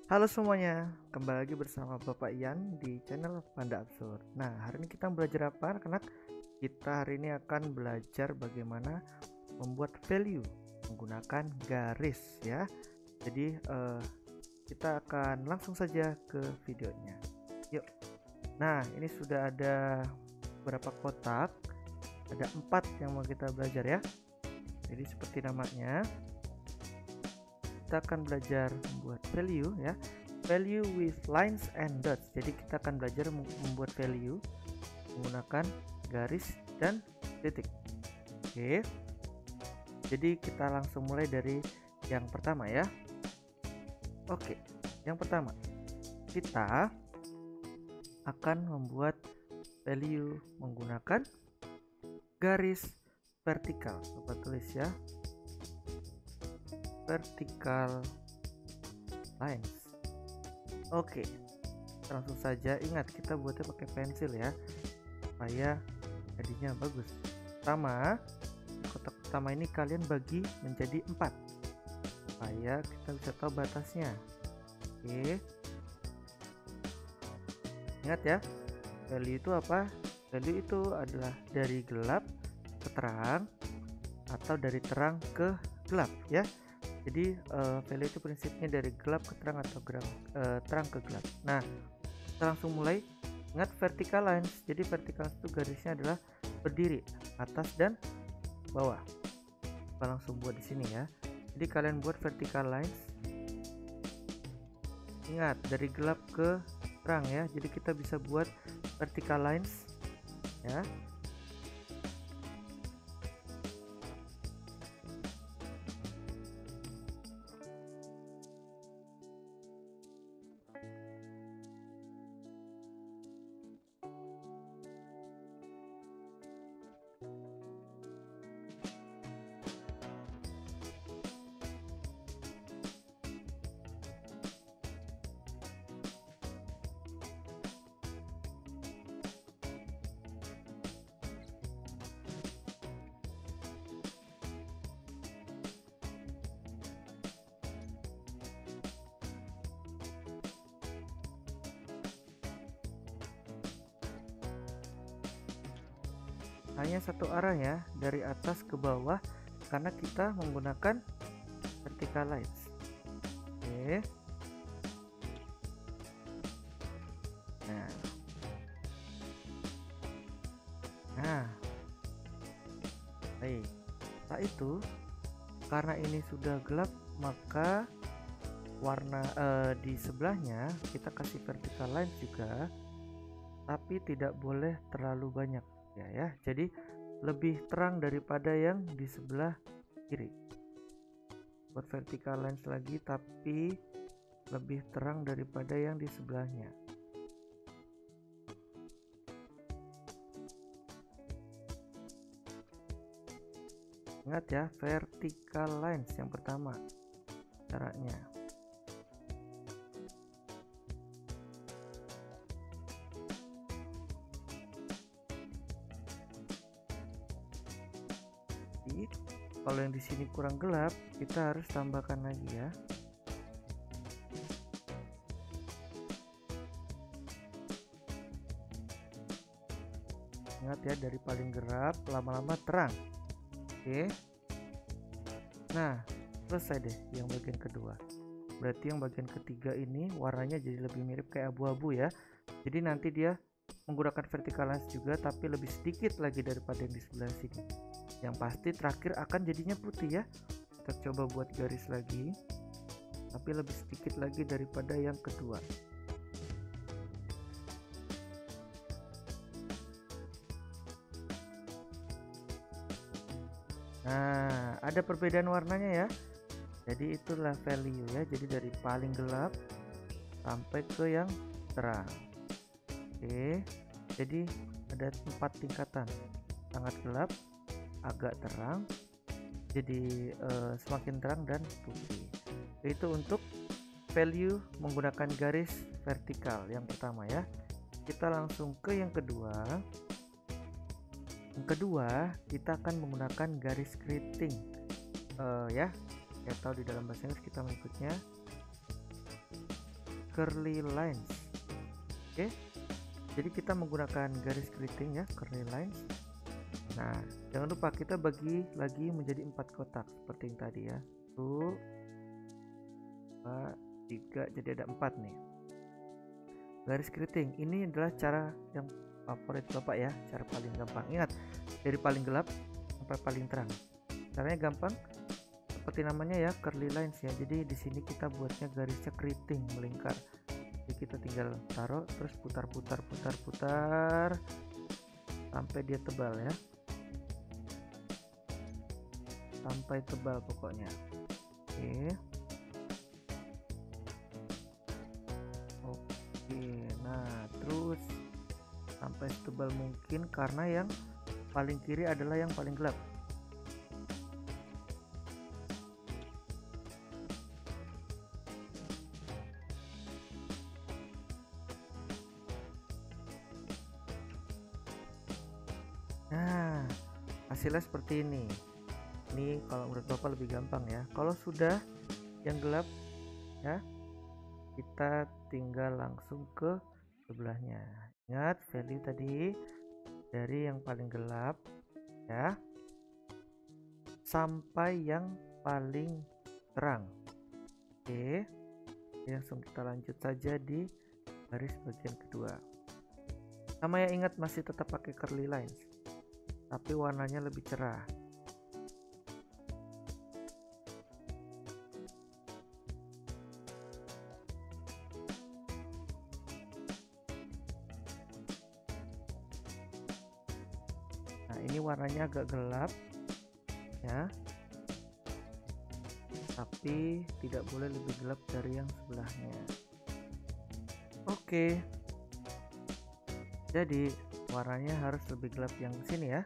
Halo semuanya, kembali lagi bersama Bapak Ian di channel Panda Absurd. Nah, hari ini kita belajar apa, anak-anak? Kita hari ini akan belajar bagaimana membuat value menggunakan garis ya. Jadi kita akan langsung saja ke videonya. Yuk. Nah, ini sudah ada beberapa kotak. Ada 4 yang mau kita belajar ya. Jadi seperti namanya, kita akan belajar membuat value ya, value with lines and dots. Jadi kita akan belajar membuat value menggunakan garis dan titik. Oke, jadi kita langsung mulai dari yang pertama ya. Oke, yang pertama kita akan membuat value menggunakan garis vertikal. Coba tulis ya, vertical lines. Oke, langsung saja. Ingat, kita buatnya pakai pensil ya, supaya jadinya bagus. Pertama, kotak pertama ini kalian bagi menjadi 4 supaya kita bisa tahu batasnya. Oke, ingat ya, value itu apa? Value itu adalah dari gelap ke terang atau dari terang ke gelap ya. Jadi value itu prinsipnya dari gelap ke terang atau terang ke gelap. Nah, kita langsung mulai. Ingat vertical lines. Jadi vertical itu garisnya adalah berdiri atas dan bawah. Kita langsung buat di sini ya. Jadi kalian buat vertical lines. Ingat, dari gelap ke terang ya. Jadi kita bisa buat vertical lines ya. Hanya satu arah ya, dari atas ke bawah, karena kita menggunakan vertical lines. Oke, nah baik. Setelah itu, karena ini sudah gelap, maka warna di sebelahnya kita kasih vertical lines juga, tapi tidak boleh terlalu banyak ya. Jadi lebih terang daripada yang di sebelah kiri. Buat vertical lines lagi, tapi lebih terang daripada yang di sebelahnya. Ingat ya, vertical lines yang pertama caranya. Jadi, kalau yang di sini kurang gelap, kita harus tambahkan lagi ya. Ingat ya, dari paling gelap lama-lama terang. Oke. Nah, selesai deh yang bagian kedua. Berarti yang bagian ketiga ini warnanya jadi lebih mirip kayak abu-abu ya. Jadi nanti dia menggunakan vertical lines juga, tapi lebih sedikit lagi daripada yang di sebelah sini. Yang pasti terakhir akan jadinya putih ya. Kita coba buat garis lagi, tapi lebih sedikit lagi daripada yang kedua. Nah, ada perbedaan warnanya ya. Jadi itulah value ya. Jadi dari paling gelap sampai ke yang terang. Oke, jadi ada 4 tingkatan. Sangat gelap, agak terang, jadi semakin terang dan putih. Itu untuk value menggunakan garis vertikal yang pertama ya. Kita langsung ke yang kedua. Yang kedua, kita akan menggunakan garis keriting ya, atau di dalam bahasa Inggris kita menyebutnya curly lines. Oke, jadi kita menggunakan garis keriting ya, curly lines. Nah, jangan lupa kita bagi lagi menjadi 4 kotak seperti yang tadi ya. 1, 2, 3, jadi ada 4 nih. Garis keriting ini adalah cara yang favorit Bapak ya, cara paling gampang. Ingat, dari paling gelap sampai paling terang. Caranya gampang, seperti namanya ya, curly lines ya. Jadi di sini kita buatnya garisnya keriting melingkar. Jadi kita tinggal taruh terus putar sampai dia tebal ya. Sampai tebal pokoknya. Oke. Nah terus sampai setebal mungkin, karena yang paling kiri adalah yang paling gelap. Nah, hasilnya seperti ini. Ini kalau menurut Bapak lebih gampang ya. Kalau sudah yang gelap ya, kita tinggal langsung ke sebelahnya. Ingat value tadi dari yang paling gelap ya sampai yang paling terang. Oke, langsung kita lanjut saja di garis bagian kedua. Sama ya, ingat masih tetap pakai curly lines, tapi warnanya lebih cerah. Nah, ini warnanya agak gelap ya, tapi tidak boleh lebih gelap dari yang sebelahnya. Oke, jadi warnanya harus lebih gelap yang sini ya.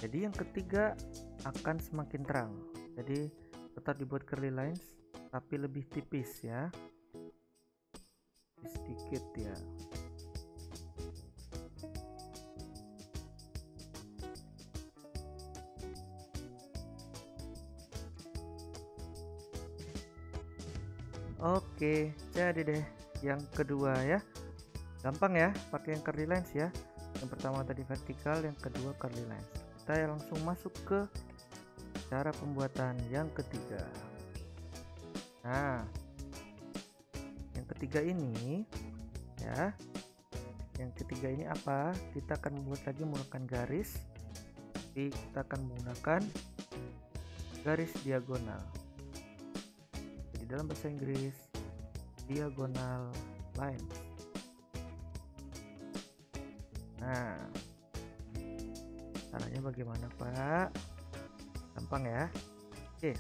Jadi yang ketiga akan semakin terang. Jadi tetap dibuat curly lines tapi lebih tipis ya, sedikit ya. Oke, jadi deh yang kedua ya. Gampang ya, pakai yang curly lines ya. Yang pertama tadi vertikal, yang kedua curly lines. Kita langsung masuk ke cara pembuatan yang ketiga. Nah, yang ketiga ini ya. Yang ketiga ini apa? Kita akan membuat lagi menggunakan garis. Tapi kita akan menggunakan garis diagonal. Dalam bahasa Inggris diagonal line. Nah, caranya bagaimana Pak? Gampang ya. Oke,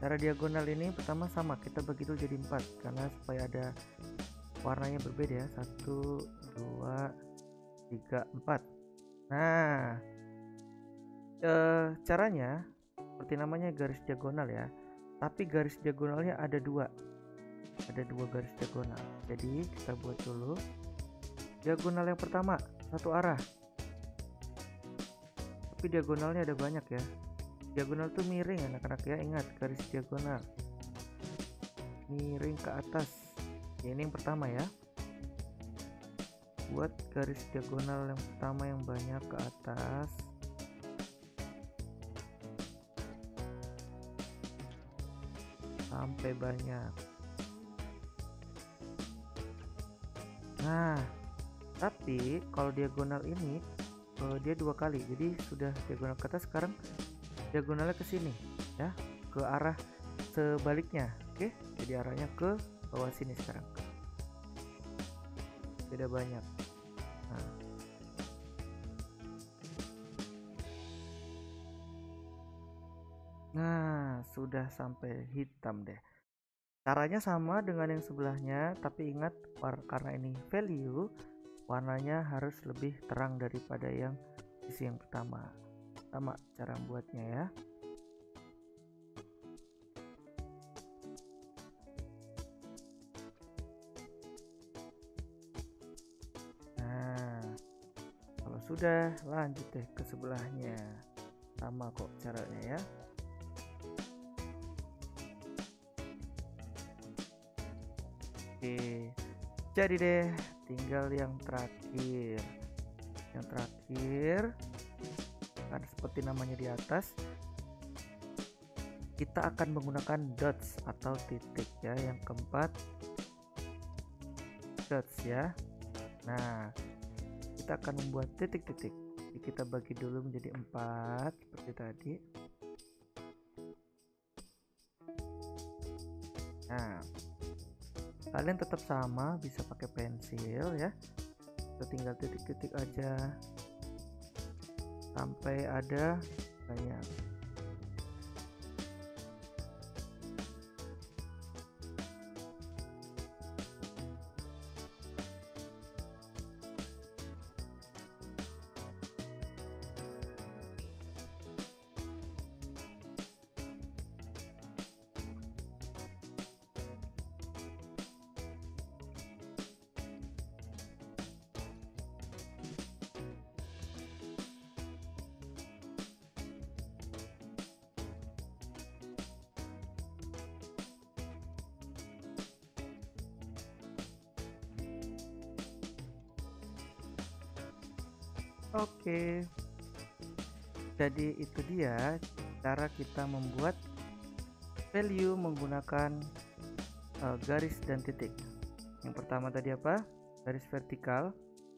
cara diagonal ini pertama sama, kita bagi dulu jadi 4 karena supaya ada warnanya berbeda ya. 1, 2, 3, 4. Nah, caranya seperti namanya garis diagonal ya, tapi garis diagonalnya ada dua garis diagonal. Jadi kita buat dulu diagonal yang pertama satu arah, tapi diagonalnya ada banyak ya. Diagonal tuh miring anak-anak ya, ingat garis diagonal miring ke atas ya. Ini yang pertama ya, buat garis diagonal yang pertama yang banyak ke atas. Sampai banyak. Nah, tapi kalau diagonal ini dia 2 kali, jadi sudah diagonal ke atas, sekarang diagonalnya ke sini ya, ke arah sebaliknya. Oke, jadi arahnya ke bawah sini sekarang. Beda banyak. Nah, sudah sampai hitam deh. Caranya sama dengan yang sebelahnya, tapi ingat karena ini value, warnanya harus lebih terang daripada yang sisi yang pertama. Sama cara membuatnya ya. Nah, kalau sudah, lanjut deh ke sebelahnya. Sama kok caranya ya. Oke, jadi deh, tinggal yang terakhir. Yang terakhir kan seperti namanya di atas, kita akan menggunakan dots atau titik ya. Yang keempat dots ya. Nah, kita akan membuat titik-titik. Jadi kita bagi dulu menjadi 4 seperti tadi. Nah, kalian tetap sama, bisa pakai pensil ya. Kita tinggal titik-titik aja sampai ada banyak. Oke, jadi itu dia cara kita membuat value menggunakan garis dan titik. Yang pertama tadi apa? Garis vertikal,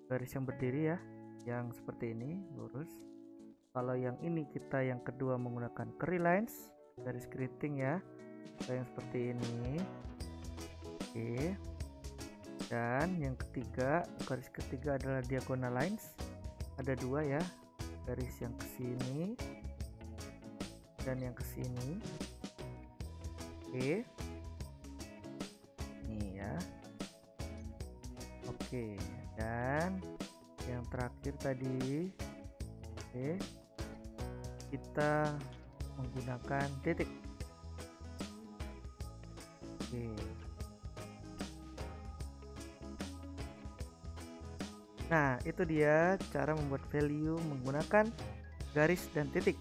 garis yang berdiri ya, yang seperti ini lurus. Kalau yang ini kita yang kedua menggunakan curly lines, garis keriting ya, yang seperti ini. Oke, dan yang ketiga, garis ketiga adalah diagonal lines. Ada dua ya, garis yang kesini dan yang kesini. Oke, ini ya. Oke, dan yang terakhir tadi, oke, kita menggunakan titik. Oke, nah itu dia cara membuat value menggunakan garis dan titik,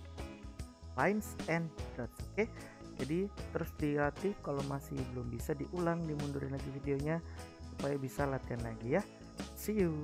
lines and dots. Oke, jadi terus dilatih, kalau masih belum bisa diulang, dimundurin lagi videonya supaya bisa latihan lagi ya. See you.